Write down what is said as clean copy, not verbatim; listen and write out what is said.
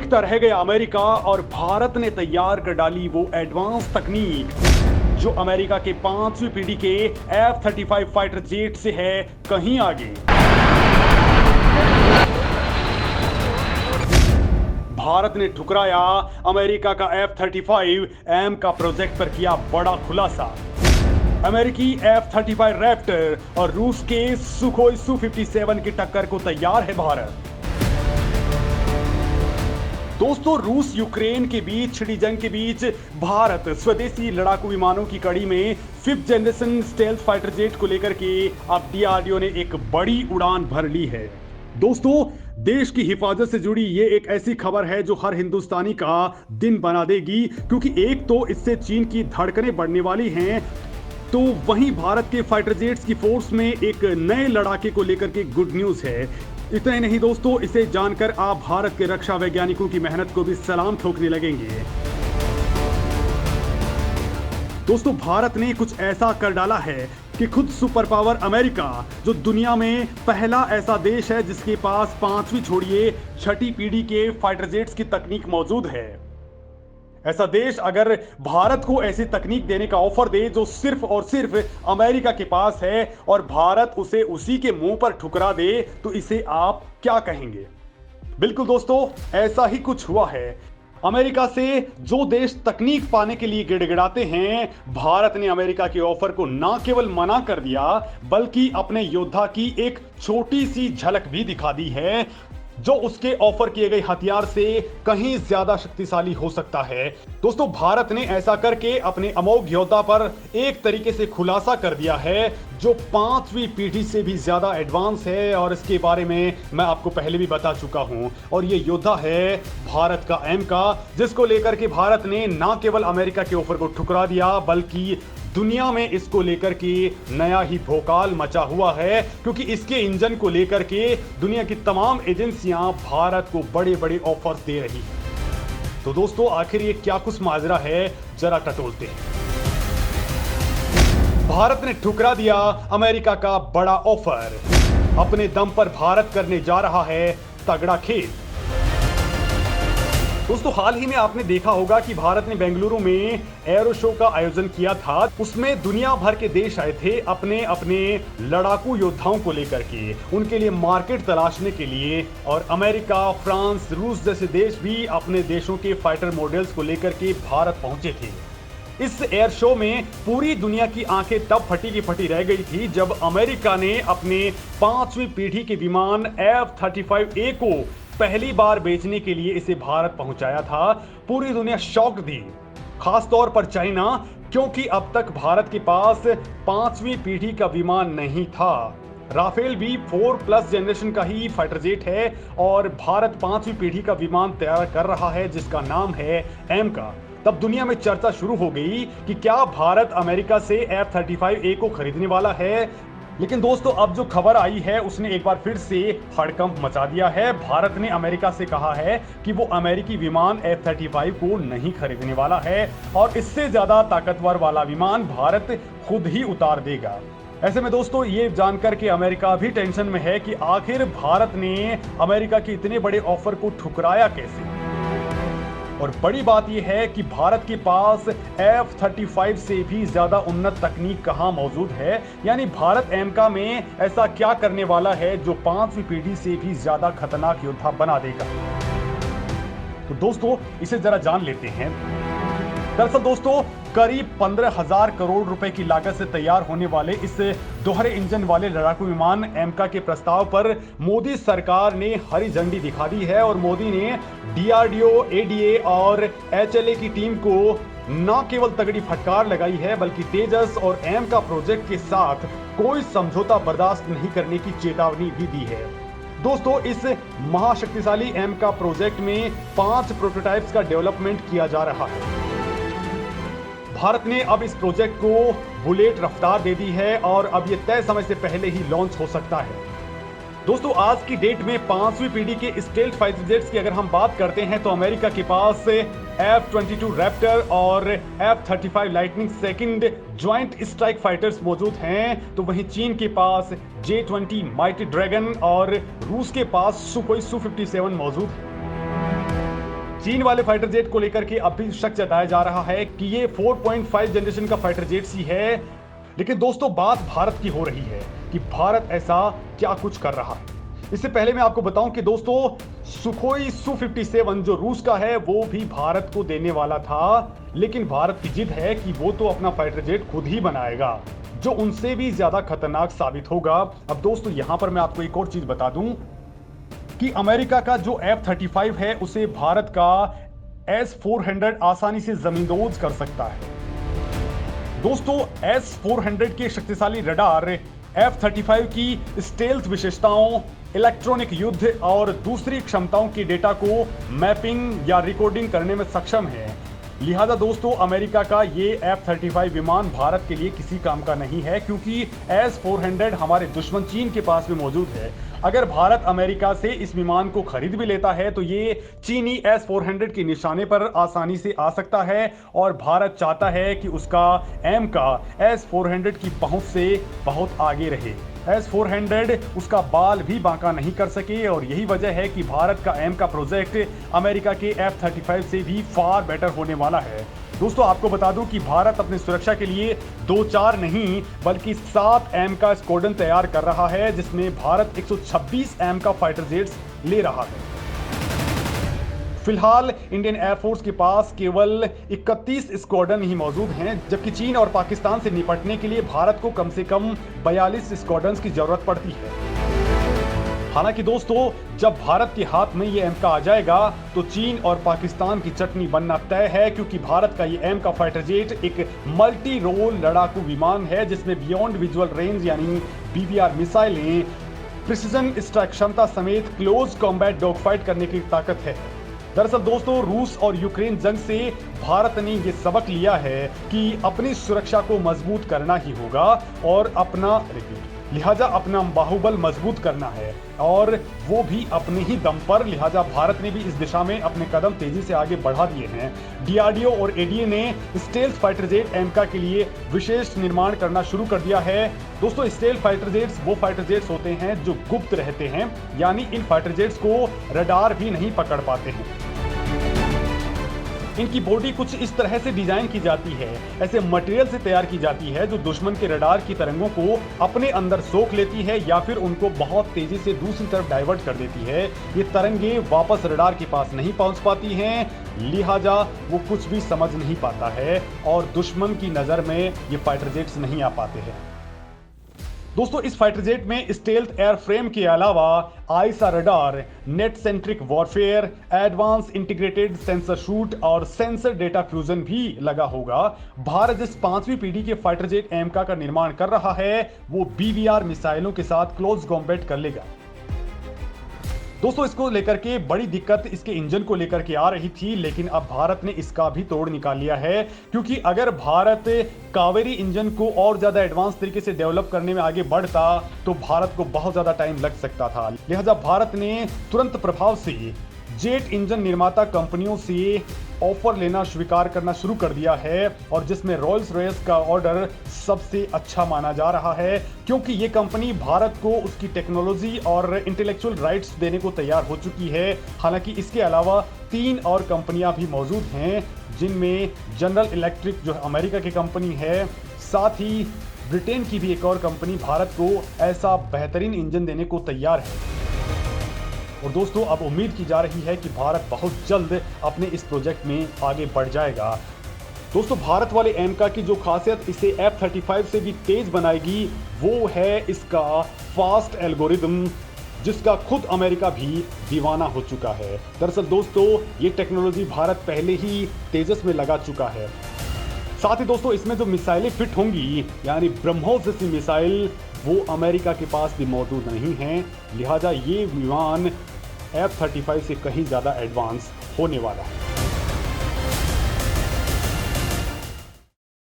देखता रह गया अमेरिका और भारत ने तैयार कर डाली वो एडवांस तकनीक जो अमेरिका के 5वीं पीढ़ी के F-35 फाइटर जेट से है कहीं आगे। भारत ने ठुकराया अमेरिका का F-35M का प्रोजेक्ट पर किया बड़ा खुलासा। अमेरिकी F-35 रैप्टर और रूस के सुखोई Su-57 की टक्कर को तैयार है भारत। दोस्तों, रूस यूक्रेन के बीच छिड़ी जंग के बीच भारत स्वदेशी लड़ाकू विमानों की कड़ी में 5th generation stealth fighter jet को लेकर के अब DRDO ने एक बड़ी उड़ान भर ली है। दोस्तों, देश की हिफाजत से जुड़ी ये एक ऐसी खबर है जो हर हिंदुस्तानी का दिन बना देगी, क्योंकि एक तो इससे चीन की धड़कनें बढ़ने वाली हैं, तो वहीं भारत के फाइटर जेट्स की फोर्स में एक नए लड़ाके को लेकर के गुड न्यूज है। इतना ही नहीं दोस्तों, इसे जानकर आप भारत के रक्षा वैज्ञानिकों की मेहनत को भी सलाम ठोकने लगेंगे। दोस्तों, भारत ने कुछ ऐसा कर डाला है कि खुद सुपर पावर अमेरिका, जो दुनिया में पहला ऐसा देश है जिसके पास 5वीं छोड़िए 6ठी पीढ़ी के फाइटर जेट्स की तकनीक मौजूद है, ऐसा देश अगर भारत को ऐसी तकनीक देने का ऑफर दे जो सिर्फ और सिर्फ अमेरिका के पास है और भारत उसे उसी के मुंह पर ठुकरा दे, तो इसे आप क्या कहेंगे? बिल्कुल दोस्तों, ऐसा ही कुछ हुआ है। अमेरिका से जो देश तकनीक पाने के लिए गिड़गिड़ाते हैं, भारत ने अमेरिका के ऑफर को ना केवल मना कर दिया बल्कि अपने योद्धा की एक छोटी सी झलक भी दिखा दी है जो उसके ऑफर किए गए हथियार से कहीं ज्यादा शक्तिशाली हो सकता है। दोस्तों, भारत ने ऐसा करके अपने अमोघ योद्धा पर एक तरीके से खुलासा कर दिया है जो 5वीं पीढ़ी से भी ज्यादा एडवांस है, और इसके बारे में मैं आपको पहले भी बता चुका हूं। और ये योद्धा है भारत का M का, जिसको लेकर के भारत ने ना केवल अमेरिका के ऑफर को ठुकरा दिया बल्कि दुनिया में इसको लेकर के नया ही भोकाल मचा हुआ है, क्योंकि इसके इंजन को लेकर के दुनिया की तमाम एजेंसियां भारत को बड़े बड़े ऑफर्स दे रही हैं। तो दोस्तों, आखिर ये क्या कुछ माजरा है, जरा टटोलते हैं। भारत ने ठुकरा दिया अमेरिका का बड़ा ऑफर, अपने दम पर भारत करने जा रहा है तगड़ा खेल। दोस्तों, हाल ही में आपने देखा होगा कि भारत ने बेंगलुरु में एरो शो का आयोजन किया था। उसमें दुनिया भर के देश आए थे अपने अपने लड़ाकू योद्धाओं को लेकर के, उनके लिए मार्केट तलाशने के लिए, और अमेरिका, फ्रांस, रूस जैसे देश भी अपने देशों के फाइटर मॉडल्स को लेकर के भारत पहुंचे थे। इस एयर शो में पूरी दुनिया की आंखें तब फटी की फटी रह गई थी जब अमेरिका ने अपने 5वीं पीढ़ी के विमान F-35A को पहली बार बेचने के लिए इसे भारत पहुंचाया था। पूरी दुनिया शॉक थी, खास तौर पर चाइना, क्योंकि अब तक भारत के पास 5वीं पीढ़ी का विमान नहीं था। राफेल भी 4+ जनरेशन का ही फाइटर जेट है और भारत 5वीं पीढ़ी का विमान तैयार कर रहा है जिसका नाम है M का। तब दुनिया में चर्चा शुरू हो गई कि क्या भारत अमेरिका से F-35A को खरीदने वाला है। लेकिन दोस्तों, अब जो खबर आई है उसने एक बार फिर से हड़कंप मचा दिया है। भारत ने अमेरिका से कहा है कि वो अमेरिकी विमान F-35 को नहीं खरीदने वाला है और इससे ज्यादा ताकतवर वाला विमान भारत खुद ही उतार देगा। ऐसे में दोस्तों, ये जानकर के अमेरिका भी टेंशन में है कि आखिर भारत ने अमेरिका के इतने बड़े ऑफर को ठुकराया कैसे। और बड़ी बात यह है कि भारत के पास F-35 से भी ज्यादा उन्नत तकनीक कहां मौजूद है, यानी भारत M में ऐसा क्या करने वाला है जो 5वीं पीढ़ी से भी ज्यादा खतरनाक योद्धा बना देगा। तो दोस्तों, इसे जरा जान लेते हैं। दरअसल दोस्तों, करीब 15,000 करोड़ रुपए की लागत से तैयार होने वाले इस दोहरे इंजन वाले लड़ाकू विमान M के प्रस्ताव पर मोदी सरकार ने हरी झंडी दिखा दी है और मोदी ने DRDO, ADA और HLA की टीम को न केवल तगड़ी फटकार लगाई है बल्कि तेजस और M का प्रोजेक्ट के साथ कोई समझौता बर्दाश्त नहीं करने की चेतावनी भी दी है। दोस्तों, इस महाशक्तिशाली M का प्रोजेक्ट में 5 प्रोटोटाइप्स का डेवलपमेंट किया जा रहा है। भारत ने अब इस प्रोजेक्ट को बुलेट रफ्तार दे दी है और अब यह तय समय से पहले ही लॉन्च हो सकता है। दोस्तों, आज की डेट में 5वीं पीढ़ी के स्टेल्थ फाइटर जेट्स की अगर हम बात करते हैं तो अमेरिका के पास F-22 रैप्टर और F-35 lightning second joint strike fighters मौजूद हैं, तो वहीं चीन के पास J-20 माइटी ड्रैगन और रूस के पास सुखोई Su-57 मौजूद है। चीन वाले फाइटर जेट को लेकर के अब भी शक जताया जा रहा है कि ये 4.5 जनरेशन का फाइटर जेट ही है। लेकिन दोस्तों बात भारत की हो रही है कि भारत ऐसा क्या कुछ कर रहा है। इससे पहले मैं आपको बताऊं कि दोस्तों सुखोई Su-57 जो रूस का है वो भी भारत को देने वाला था, लेकिन भारत की जिद है कि वो तो अपना फाइटर जेट खुद ही बनाएगा जो उनसे भी ज्यादा खतरनाक साबित होगा। अब दोस्तों यहां पर मैं आपको एक और चीज बता दूं कि अमेरिका का जो F-35 है उसे भारत का S-400 आसानी से जमींदोज कर सकता है। दोस्तों S-400 के शक्तिशाली रडार F-35 की स्टेल्थ विशेषताओं, इलेक्ट्रॉनिक युद्ध और दूसरी क्षमताओं के डेटा को मैपिंग या रिकॉर्डिंग करने में सक्षम है। लिहाजा दोस्तों अमेरिका का ये F-35 विमान भारत के लिए किसी काम का नहीं है, क्योंकि S-400 हमारे दुश्मन चीन के पास भी मौजूद है। अगर भारत अमेरिका से इस विमान को खरीद भी लेता है तो ये चीनी S-400 के निशाने पर आसानी से आ सकता है और भारत चाहता है कि उसका एम का S-400 की पहुंच से बहुत आगे रहे। S-400 उसका बाल भी बांका नहीं कर सके और यही वजह है कि भारत का एम का प्रोजेक्ट अमेरिका के F-35 से भी फार बेटर होने वाला है। दोस्तों आपको बता दूं कि भारत अपनी सुरक्षा के लिए 2-4 नहीं बल्कि 7 एम का स्क्वाड्रन तैयार कर रहा है, जिसमें भारत 126 एम का फाइटर जेट्स ले रहा है। फिलहाल इंडियन एयरफोर्स के पास केवल 31 स्क्वाड्रन ही मौजूद हैं, जबकि चीन और पाकिस्तान से निपटने के लिए भारत को कम से कम 42 स्क्वाड्रन्स की जरूरत पड़ती है। हालांकि दोस्तों जब भारत के हाथ में ये एम का आ जाएगा तो चीन और पाकिस्तान की चटनी बनना तय है, क्योंकि भारत का ये एम का फाइटर जेट एक मल्टी रोल लड़ाकू विमान है जिसमें बियॉन्ड विजुअल रेंज यानी BVR मिसाइलें, प्रिसीजन स्ट्राइक क्षमता समेत क्लोज कॉम्बैट डॉग फाइट करने की ताकत है। दरअसल दोस्तों रूस और यूक्रेन जंग से भारत ने ये सबक लिया है कि अपनी सुरक्षा को मजबूत करना ही होगा और लिहाजा अपना बाहुबल मजबूत करना है और वो भी अपने ही दम पर। लिहाजा भारत ने भी इस दिशा में अपने कदम तेजी से आगे बढ़ा दिए हैं। DRDO और ADA ने स्टेल्थ फाइटर जेट एमका के लिए विशेष निर्माण करना शुरू कर दिया है। दोस्तों स्टेल्थ फाइटर जेट्स वो फाइटर जेट्स होते हैं जो गुप्त रहते हैं, यानी इन फाइटर जेट्स को रडार भी नहीं पकड़ पाते हैं। इनकी बॉडी कुछ इस तरह से डिजाइन की जाती है, ऐसे मटेरियल से तैयार की जाती है जो दुश्मन के रडार की तरंगों को अपने अंदर सोख लेती है या फिर उनको बहुत तेजी से दूसरी तरफ डाइवर्ट कर देती है। ये तरंगे वापस रडार के पास नहीं पहुंच पाती हैं, लिहाजा वो कुछ भी समझ नहीं पाता है और दुश्मन की नजर में ये फाइटर जेट्स नहीं आ पाते हैं। दोस्तों इस फाइटर जेट में स्टेल्थ एयरफ्रेम के अलावा I saw radar, net centric warfare, advance integrated sensor shoot और सेंसर डेटा फ्यूजन भी लगा होगा। भारत जिस 5वीं पीढ़ी के फाइटर जेट एमका का निर्माण कर रहा है वो BVR मिसाइलों के साथ क्लोज कॉम्बैट कर लेगा। दोस्तों इसको लेकर के बड़ी दिक्कत इसके इंजन को लेकर के आ रही थी, लेकिन अब भारत ने इसका भी तोड़ निकाल लिया है, क्योंकि अगर भारत कावेरी इंजन को और ज्यादा एडवांस तरीके से डेवलप करने में आगे बढ़ता तो भारत को बहुत ज्यादा टाइम लग सकता था। लिहाजा भारत ने तुरंत प्रभाव से जेट इंजन निर्माता कंपनियों से ऑफर लेना स्वीकार करना शुरू कर दिया है और जिसमें रॉयल्स रॉयस का ऑर्डर सबसे अच्छा माना जा रहा है, क्योंकि ये कंपनी भारत को उसकी टेक्नोलॉजी और इंटेलेक्चुअल राइट्स देने को तैयार हो चुकी है। हालांकि इसके अलावा 3 और कंपनियां भी मौजूद हैं, जिनमें जनरल इलेक्ट्रिक जो अमेरिका की कंपनी है, साथ ही ब्रिटेन की भी एक और कंपनी भारत को ऐसा बेहतरीन इंजन देने को तैयार है। और दोस्तों अब उम्मीद की जा रही है कि भारत बहुत जल्द अपने इस प्रोजेक्ट में आगे बढ़ जाएगा। दोस्तों भारत वाले एमका की जो खासियत इसे F-35 से भी तेज बनाएगी वो है इसका फास्ट एल्गोरिदम, जिसका खुद अमेरिका भी दीवाना हो चुका है। दरअसल दोस्तों ये टेक्नोलॉजी भारत पहले ही तेजस में लगा चुका है। साथ ही दोस्तों इसमें जो मिसाइलें फिट होंगी यानी ब्रह्मोस जैसी मिसाइल वो अमेरिका के पास भी मौजूद नहीं है। लिहाजा ये विमान F-35 से कहीं ज़्यादा एडवांस होने वाला है।